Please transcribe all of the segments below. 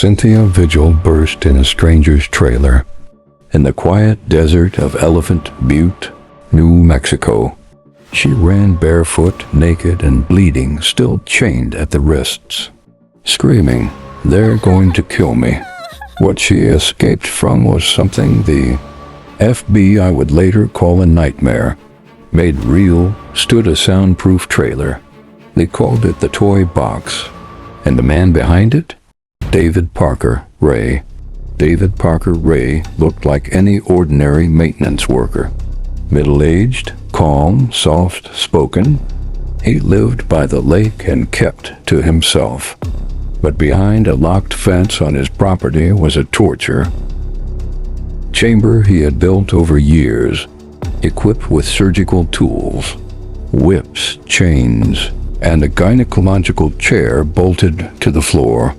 Cynthia Vigil burst in a stranger's trailer in the quiet desert of Elephant Butte, New Mexico. She ran barefoot, naked and bleeding, still chained at the wrists, screaming, "They're going to kill me." What she escaped from was something the FBI would later call a nightmare. Made real stood a soundproof trailer. They called it the toy box. And the man behind it? David Parker Ray. David Parker Ray looked like any ordinary maintenance worker. Middle-aged, calm, soft-spoken. He lived by the lake and kept to himself. But behind a locked fence on his property was a torture chamber he had built over years, equipped with surgical tools, whips, chains, and a gynecological chair bolted to the floor.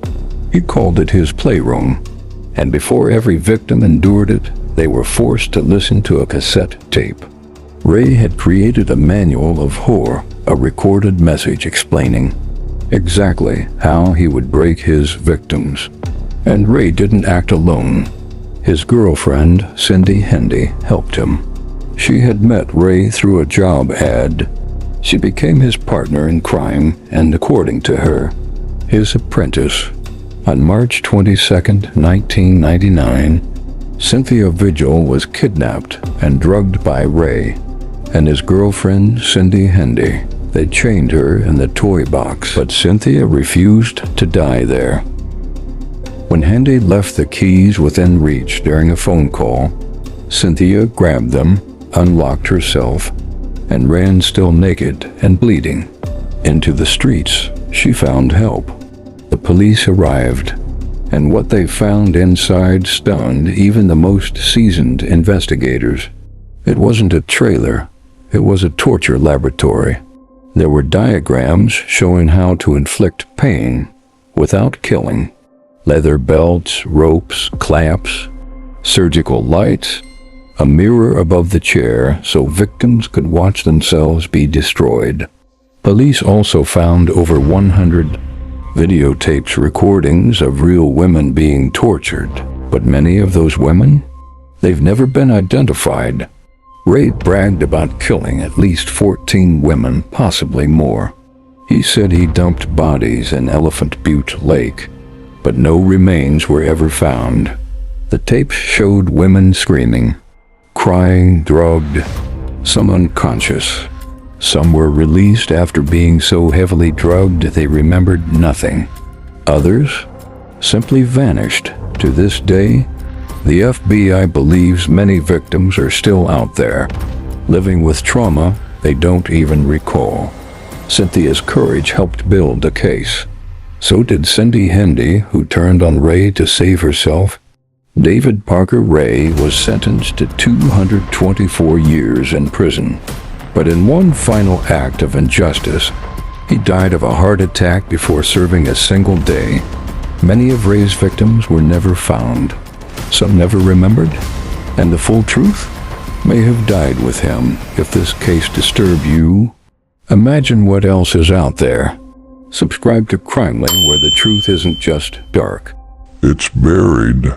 He called it his playroom, and before every victim endured it, they were forced to listen to a cassette tape. Ray had created a manual of horror, a recorded message explaining exactly how he would break his victims. And Ray didn't act alone. His girlfriend, Cindy Hendy, helped him. She had met Ray through a job ad. She became his partner in crime and, according to her, his apprentice. On March 22, 1999, Cynthia Vigil was kidnapped and drugged by Ray and his girlfriend, Cindy Hendy. They chained her in the toy box, but Cynthia refused to die there. When Hendy left the keys within reach during a phone call, Cynthia grabbed them, unlocked herself, and ran still naked and bleeding. Into the streets, she found help. The police arrived, and what they found inside stunned even the most seasoned investigators. It wasn't a trailer, it was a torture laboratory. There were diagrams showing how to inflict pain without killing. Leather belts, ropes, clamps, surgical lights, a mirror above the chair so victims could watch themselves be destroyed. Police also found over 100 videotapes, recordings of real women being tortured. But many of those women, they've never been identified. Ray bragged about killing at least 14 women, possibly more. He said he dumped bodies in Elephant Butte Lake, but no remains were ever found. The tapes showed women screaming, crying, drugged, some unconscious. Some were released after being so heavily drugged they remembered nothing. Others simply vanished. To this day, the FBI believes many victims are still out there, living with trauma they don't even recall. Cynthia's courage helped build a case. So did Cindy Hendy, who turned on Ray to save herself. David Parker Ray was sentenced to 224 years in prison. But in one final act of injustice, he died of a heart attack before serving a single day. Many of Ray's victims were never found. Some never remembered, and the full truth may have died with him. If this case disturbed you, imagine what else is out there. Subscribe to Crimely, where the truth isn't just dark. It's buried.